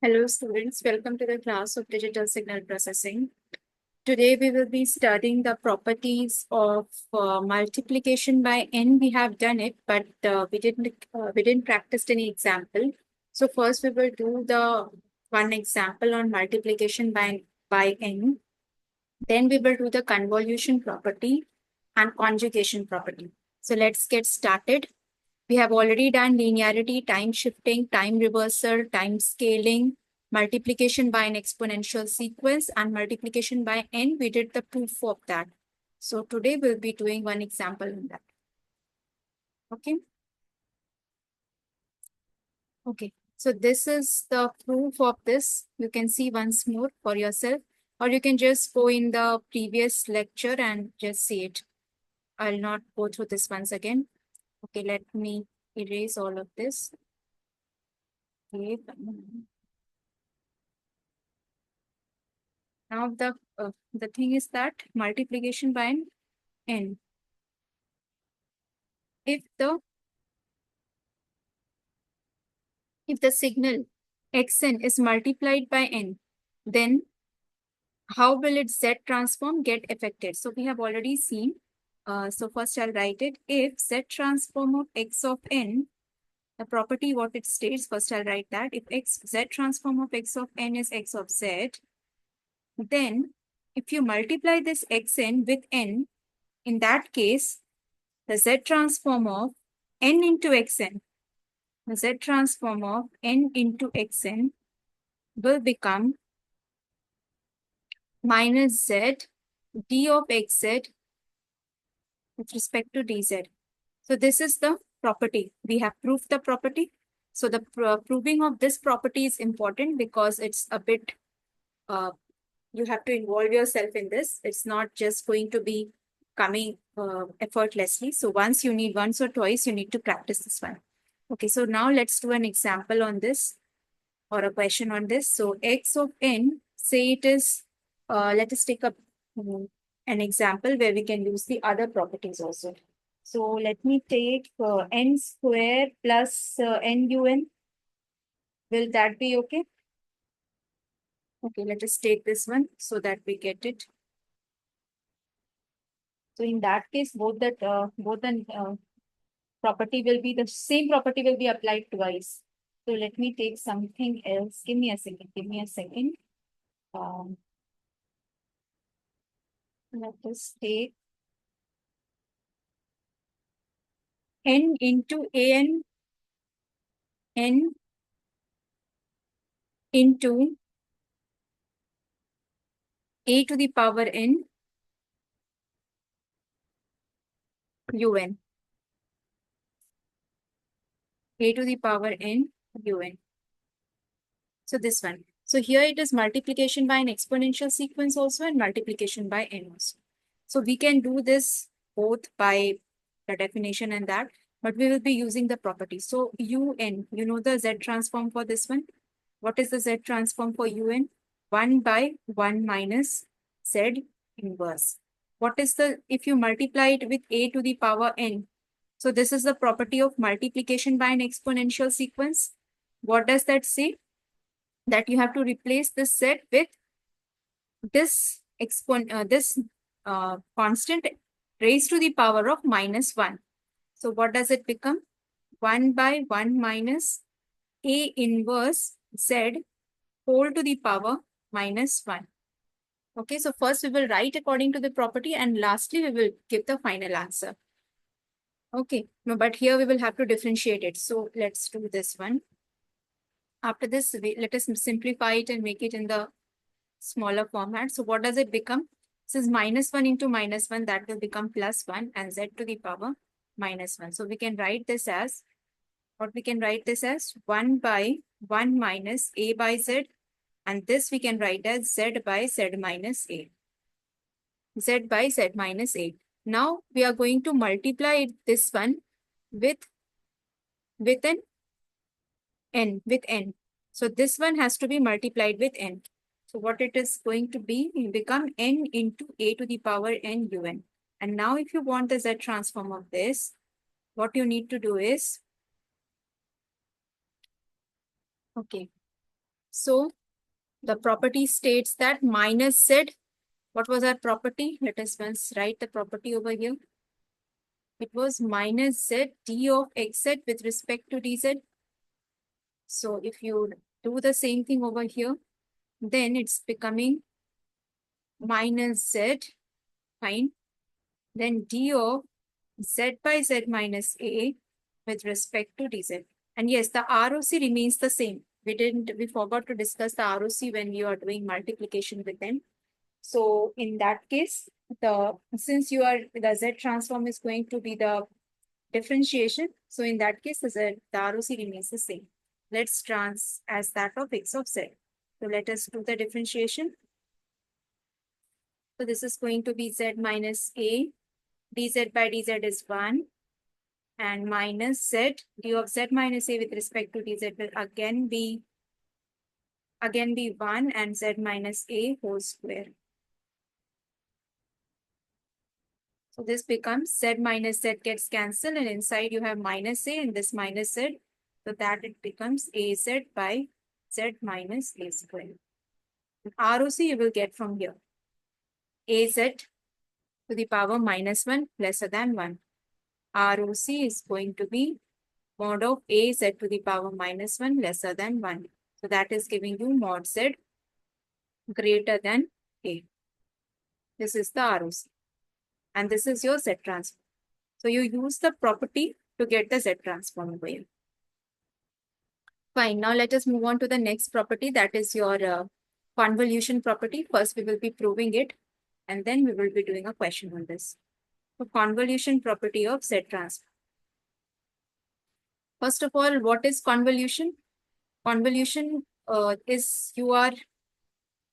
Hello students, welcome to the class of digital signal processing. Today we will be studying the properties of multiplication by n. We have done it, but we didn't practice any example. So first we will do the one example on multiplication by n. Then we will do the convolution property and conjugation property. So let's get started. We have already done linearity, time shifting, time reversal, time scaling, multiplication by an exponential sequence, and multiplication by n. We did the proof of that. So today we'll be doing one example in that. Okay. Okay. So this is the proof of this. You can see once more for yourself, or you can just go in the previous lecture and just see it. I'll not go through this once again. Okay, let me erase all of this. Okay. Now the thing is that multiplication by an n. If the signal xn is multiplied by n, then how will its z transform get affected? So we have already seen. So first I'll write it. If z transform of x of n, the property what it states, first I'll write that. If z transform of x of n is x of z, then if you multiply this xn with n, in that case, the z transform of n into xn, the z transform of n into xn will become minus z d of xz with respect to dz. So this is the property. We have proved the property. So the proving of this property is important because it's a bit, you have to involve yourself in this. It's not just going to be coming effortlessly. So once or twice, you need to practice this one. Okay, so now let's do an example on this or a question on this. So x of n, say it is, let us take an example where we can use the other properties also. So let me take n square plus nun. Will that be okay? Okay, let us take this one so that we get it. So in that case, both the property will be the same property will be applied twice. So let me take something else. Give me a second. Give me a second. Let us take n into an n into a to the power n un. A to the power n un. So this one. So here it is multiplication by an exponential sequence also and multiplication by n also. So we can do this both by the definition and that, but we will be using the property. So un, you know the z transform for this one. What is the z transform for un? 1 by 1 minus z inverse. What is the, if you multiply it with a to the power n, so this is the property of multiplication by an exponential sequence. What does that say? That you have to replace this z with this constant raised to the power of minus 1. So what does it become? 1 by 1 minus a inverse z whole to the power minus 1. Okay, so first we will write according to the property and lastly we will give the final answer. Okay, no, but here we will have to differentiate it. So let's do this one. After this, let us simplify it and make it in the smaller format. So what does it become? This is minus 1 into minus 1, that will become plus 1 and z to the power minus 1. So we can write this as, what we can write this as 1 by 1 minus a by z, and this we can write as z by z minus a. Z by z minus a. Now we are going to multiply this one with an n, with n. So this one has to be multiplied with n. So what it is going to be, will become n into a to the power n un. And now if you want the z transform of this, what you need to do is, okay, So the property states that minus z, what was our property? Let us once write the property over here. It was minus z d of xz with respect to dz. So if you do the same thing over here, then it's becoming minus z, fine. Then d of z by z minus a with respect to dz. And yes, the ROC remains the same. We forgot to discuss the ROC when we are doing multiplication with them. So in that case, since the Z transform is going to be the differentiation, so in that case, the ROC remains the same. Let's trans as that of x of z. So let us do the differentiation. So this is going to be z minus a, dz by dz is 1, and minus z, d of z minus a with respect to dz will again be 1 and z minus a whole square. So this becomes z minus z gets cancelled, and inside you have minus a and this minus z. So that it becomes az by z minus a square. ROC you will get from here. Az to the power minus 1 lesser than 1. ROC is going to be mod of az to the power minus 1 lesser than 1. So that is giving you mod z greater than a. This is the ROC. And this is your Z transform. So you use the property to get the Z transform over here. Fine. Now let us move on to the next property, that is your convolution property. First, we will be proving it, and then we will be doing a question on this. So convolution property of Z transform. First of all, what is convolution? Convolution is you are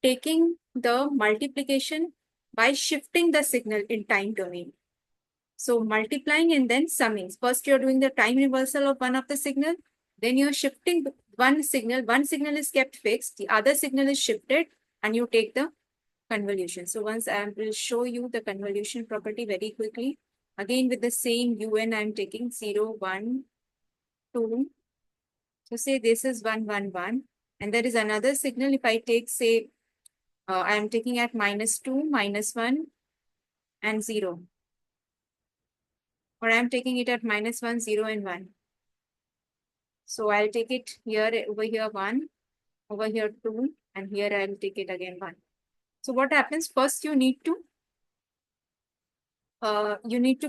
taking the multiplication by shifting the signal in time domain. So multiplying and then summing. First, you're doing the time reversal of one of the signal. Then you're shifting one signal. One signal is kept fixed. The other signal is shifted and you take the convolution. So once I will show you the convolution property very quickly. Again, with the same UN, I'm taking 0, 1, 2. So say this is 1, 1, 1. And there is another signal. If I take, say, I am taking at minus 2, minus 1, and 0. Or I am taking it at minus 1, 0, and 1. So I'll take it here, over here 1, over here 2, and here I'll take it again 1. So what happens? First, you need to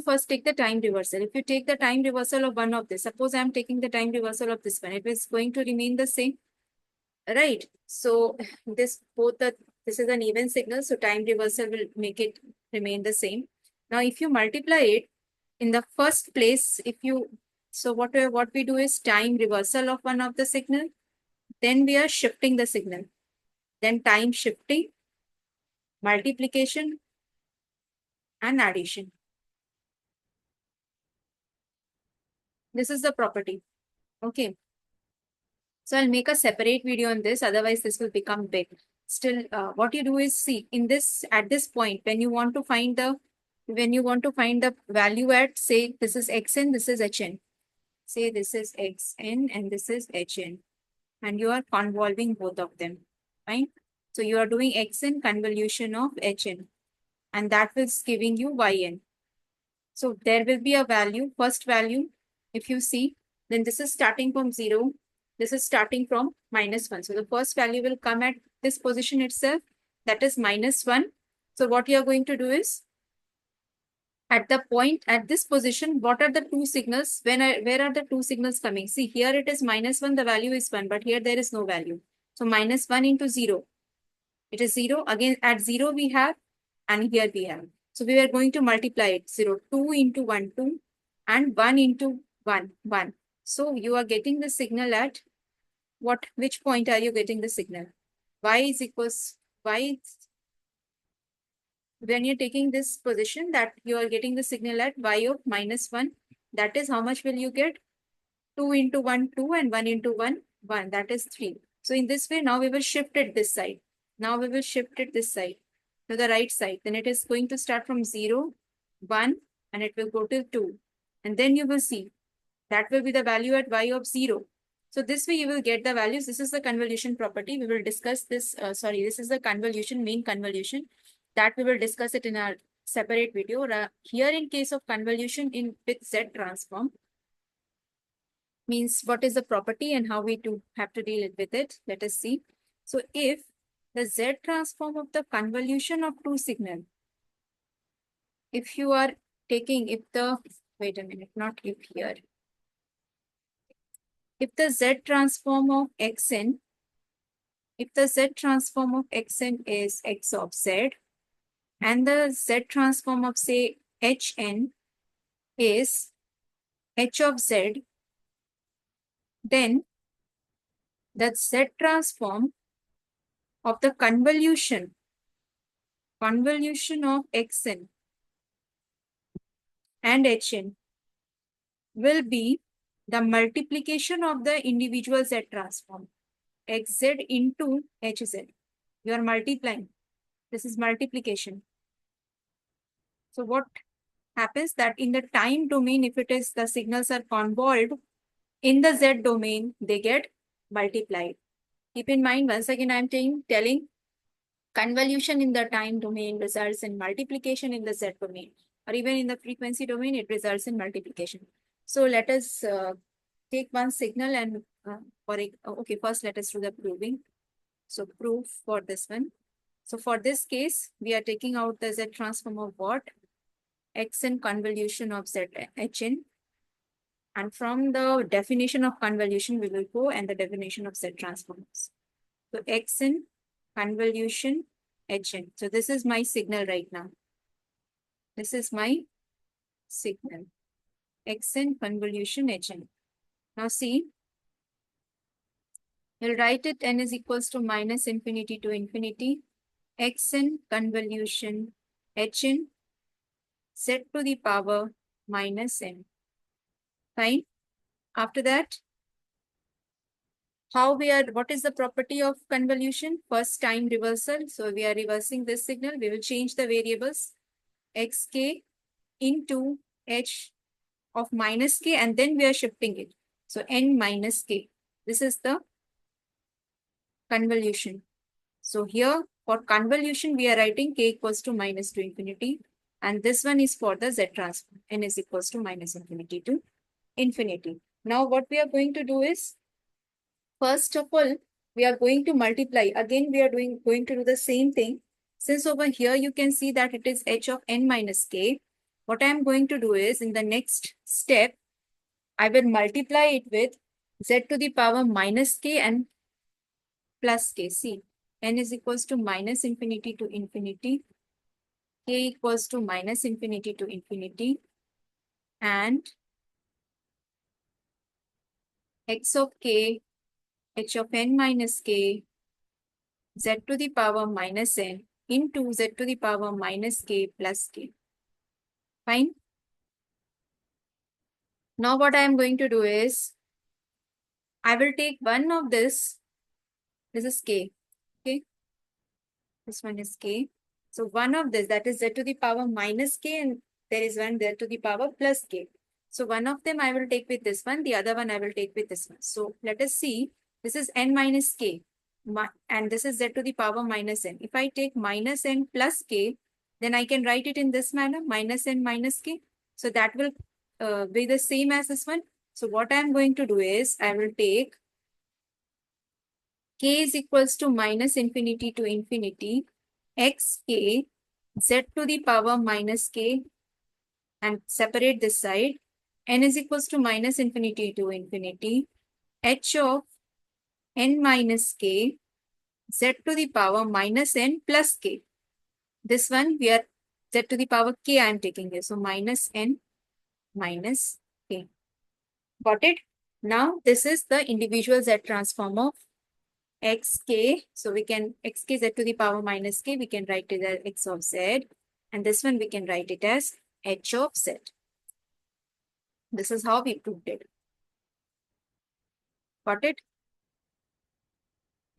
first take the time reversal. If you take the time reversal of one of this, suppose I'm taking the time reversal of this one, it is going to remain the same, right? So this is an even signal, so time reversal will make it remain the same. Now, if you multiply it in the first place, what we do is time reversal of one of the signal, then we are shifting the signal, then time shifting, multiplication, and addition. This is the property. Okay. So I'll make a separate video on this, otherwise this will become big. Still, what you do is see at this point, when you want to find the value at, say, this is xn, this is hn. Say this is xn and this is hn. And you are convolving both of them, right? So you are doing xn convolution of hn. And that is giving you yn. So there will be a value, first value, if you see, then this is starting from 0. This is starting from minus 1. So the first value will come at this position itself, that is minus 1. So what you are going to do is, at this position, what are the two signals? Where are the two signals coming? See, here it is minus 1, the value is 1, but here there is no value. So minus 1 into 0. It is 0. Again, at 0 we have, and here we have. So we are going to multiply it. 0, 2 into 1, 2, and 1 into 1, 1. So you are getting the signal at which point are you getting the signal? Y when you're taking this position, that you are getting the signal at y of minus 1. That is how much will you get? 2 into 1, 2, and 1 into 1, 1. That is 3. So in this way, now we will shift it this side. Now we will shift it this side to the right side. Then it is going to start from 0, 1, and it will go till 2. And then you will see that will be the value at y of 0. So this way you will get the values. This is the convolution property. We will discuss this. This is the convolution, mean convolution, that we will discuss it in our separate video. Here in case of convolution with Z transform, means what is the property and how we have to deal with it. Let us see. So if the Z transform of the convolution of two signal, if you are taking, wait a minute, not if here. If the Z transform of Xn, if the Z transform of Xn is X of Z, and the Z transform of, say, Hn is H of Z, then the Z transform of the convolution of Xn and Hn will be the multiplication of the individual Z transform, Xz into Hz. You are multiplying. This is multiplication. So what happens that in the time domain, if it is the signals are convolved, in the Z domain, they get multiplied. Keep in mind, once again, I am telling convolution in the time domain results in multiplication in the Z domain, or even in the frequency domain, it results in multiplication. So let us take one signal and okay, first let us do the proving. So proof for this one. So for this case, we are taking out the Z transform of what? Xn convolution of Z Hn. And from the definition of convolution, we will go and the definition of Z transforms. So Xn convolution Hn. So this is my signal right now. This is my signal. Xn convolution Hn. Now see, we'll write it n is equals to minus infinity to infinity. Xn convolution Hn Z to the power minus n. Fine. After that, what is the property of convolution? First, time reversal. So we are reversing this signal. We will change the variables xk into h of minus k, and then we are shifting it. So n minus k. This is the convolution. So here for convolution, we are writing k equals to minus to infinity. And this one is for the Z transform. N is equals to minus infinity to infinity. Now what we are going to do is, first of all, we are going to multiply. Again, we are going to do the same thing. Since over here, you can see that it is h of n minus k. What I am going to do is, in the next step, I will multiply it with z to the power minus k and plus k. See, n is equals to minus infinity to infinity. K equals to minus infinity to infinity. And x of k, h of n minus k, z to the power minus n into z to the power minus k plus k. Fine. Now what I am going to do is, I will take one of this. This is k. Okay. This one is k. So one of this, that is z to the power minus k, and there is one z to the power plus k. So one of them I will take with this one. The other one I will take with this one. So let us see. This is n minus k. And this is z to the power minus n. If I take minus n plus k, then I can write it in this manner, minus n minus k. So that will be the same as this one. So what I am going to do is, I will take k is equals to minus infinity to infinity, xk, z to the power minus k, and separate this side. N is equals to minus infinity to infinity, h of n minus k, z to the power minus n plus k. This one we are z to the power k I am taking here. So minus n minus k. Got it? Now this is the individual z transform of xk. So we can xk z to the power minus k, we can write it as x of z. And this one we can write it as h of z. This is how we proved it. Got it?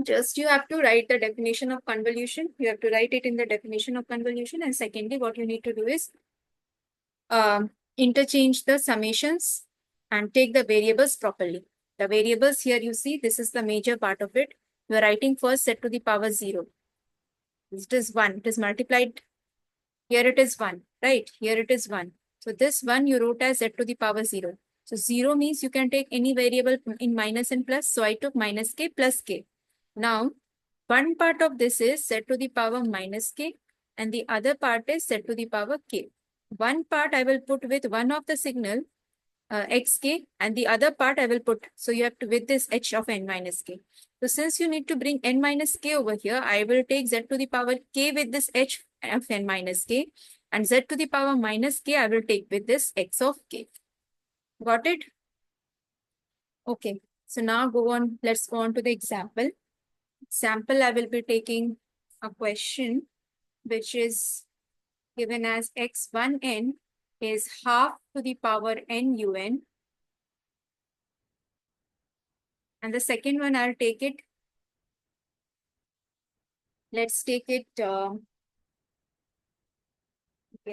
Just you have to write the definition of convolution. You have to write it in the definition of convolution. And secondly, what you need to do is interchange the summations and take the variables properly. The variables here you see, this is the major part of it. You are writing first z to the power 0. It is 1. It is multiplied. Here it is 1, right? Here it is 1. So this 1 you wrote as z to the power 0. So 0 means you can take any variable in minus and plus. So I took minus k plus k. Now, one part of this is z to the power minus k and the other part is z to the power k. One part I will put with one of the signal xk and the other part I will put. So you have to with this h of n minus k. So since you need to bring n minus k over here, I will take z to the power k with this h of n minus k and z to the power minus k I will take with this x of k. Got it? Okay. So now go on. Let's go on to the example. Example, I will be taking a question which is given as x1n is half to the power n un. And the second one, I'll take it. Let's take it. Okay,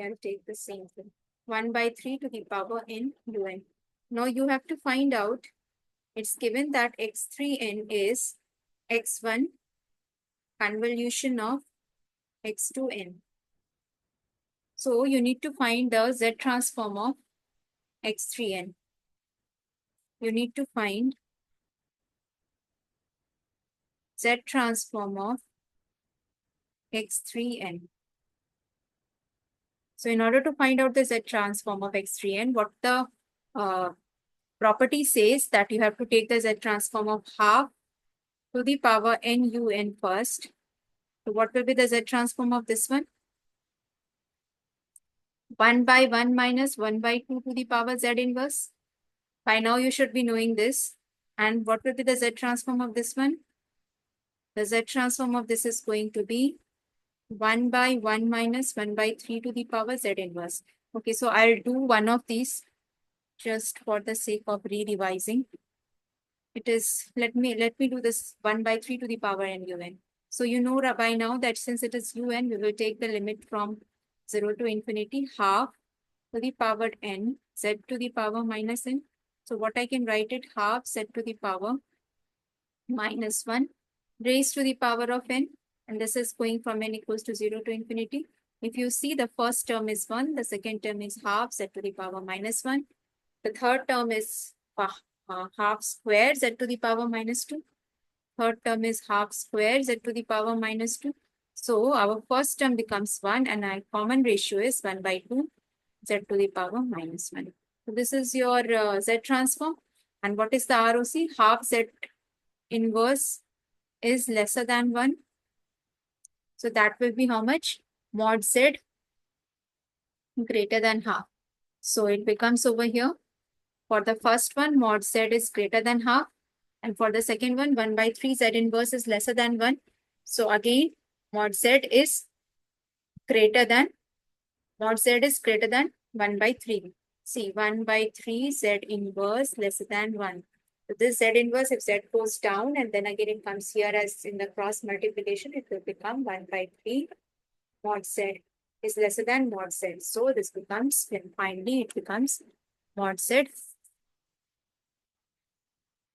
I'll take the same thing. 1 by 3 to the power n un. Now you have to find out. It's given that x3n is x1 convolution of x2n. So you need to find the Z transform of x3n. You need to find Z transform of x3n. So in order to find out the Z transform of x3n, what the property says that you have to take the Z transform of half to the power n un first. So what will be the Z transform of this one? 1 by 1 minus 1 by 2 to the power Z inverse. By now you should be knowing this. And what will be the Z transform of this one? The Z transform of this is going to be 1 by 1 minus 1 by 3 to the power Z inverse. Okay, so I'll do one of these just for the sake of re-revising. It is, let me do this 1 by 3 to the power n un. So you know by now that since it is un, we will take the limit from 0 to infinity, half to the power n, z to the power minus n. So what I can write it, half z to the power minus 1 raised to the power of n. And this is going from n equals to 0 to infinity. If you see, the first term is 1, the second term is half z to the power minus 1. The third term is half square z to the power minus 2. Third term is half square z to the power minus 2. So our first term becomes 1 and our common ratio is 1 by 2 z to the power minus 1. So this is your z transform. And what is the ROC? Half z inverse is lesser than 1. So that will be how much? Mod z greater than half. So it becomes over here. For the first one, mod z is greater than half. And for the second one, 1 by 3 z inverse is lesser than 1. So again, mod z is greater than 1 by 3. See, 1 by 3 z inverse lesser than 1. So this z inverse, if z goes down and then again it comes here as in the cross multiplication, it will become 1 by 3 mod z is lesser than mod z. So this becomes, then finally it becomes mod z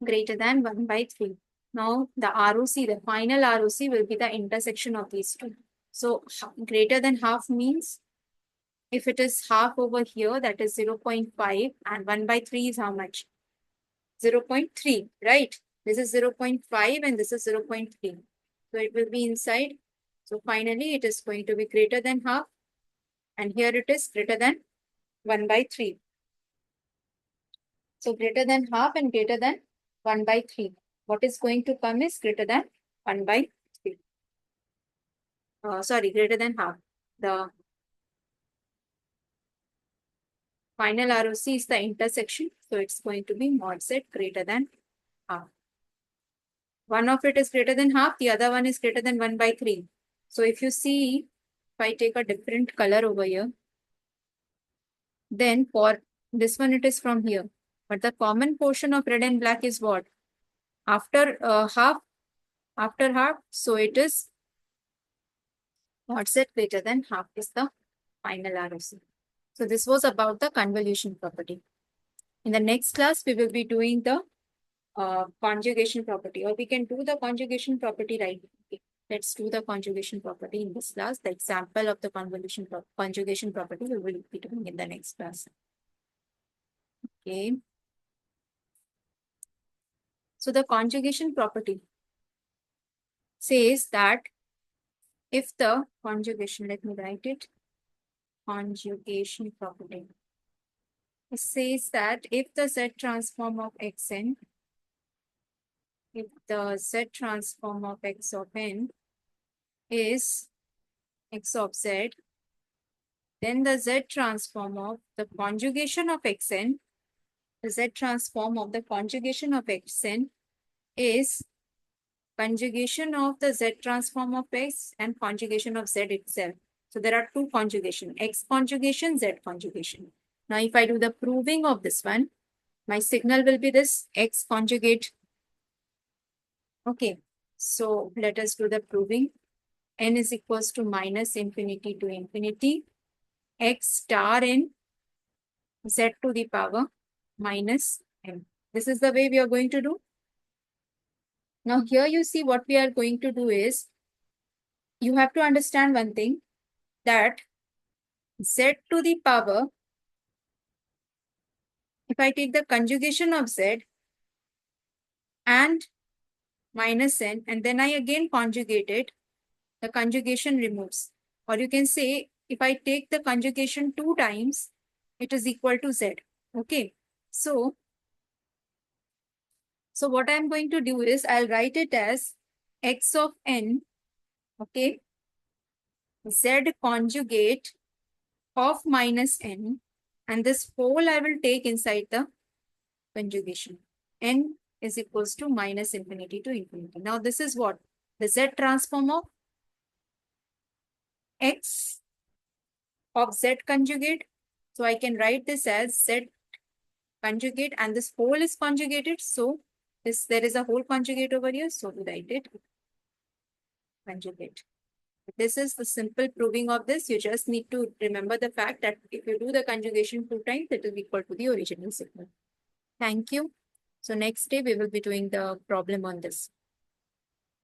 greater than 1 by 3. Now the ROC, the final ROC will be the intersection of these two. So greater than half means if it is half over here, that is 0.5 and 1 by 3 is how much? 0.3, right? This is 0.5 and this is 0.3. So it will be inside. So finally it is going to be greater than half and here it is greater than 1 by 3. So greater than half and greater than 1 by 3. What is going to come is greater than 1 by 3. Sorry, greater than half. The final ROC is the intersection. So it's going to be mod z greater than half. One of it is greater than half. The other one is greater than 1 by 3. So if you see, if I take a different color over here, then for this one it is from here. But the common portion of red and black is what? After half, so it is mod z greater than half is the final ROC. So this was about the convolution property. In the next class, we will be doing the conjugation property, or we can do the conjugation property right. Okay. Let's do the conjugation property in this class. The example of the conjugation property we will be doing in the next class. Okay. So the conjugation property says that if the conjugation, let me write it, conjugation property. It says that if the Z transform of Xn, if the Z transform of X of n is X of Z, then the Z transform of the conjugation of Xn, the Z transform of the conjugation of Xn is conjugation of the Z transform of X and conjugation of Z itself. So there are two conjugation, X conjugation, Z conjugation. Now if I do the proving of this one, my signal will be this X conjugate. Okay, so let us do the proving. N is equals to minus infinity to infinity. X star n Z to the power minus n. This is the way we are going to do. Now here you see what we are going to do is, you have to understand one thing, that Z to the power, if I take the conjugation of Z and minus n, and then I again conjugate it, the conjugation removes. Or you can say, if I take the conjugation 2 times, it is equal to Z. Okay. So what I'm going to do is, I'll write it as X of n, okay, Z conjugate of minus n, and this whole I will take inside the conjugation. N is equals to minus infinity to infinity. Now this is what? The Z transform of X of Z conjugate. So I can write this as Z conjugate, and this whole is conjugated. So there is a whole conjugate over here. So we write it conjugate. This is the simple proving of this. You just need to remember the fact that if you do the conjugation 2 times, it will be equal to the original signal. Thank you. So next day we will be doing the problem on this.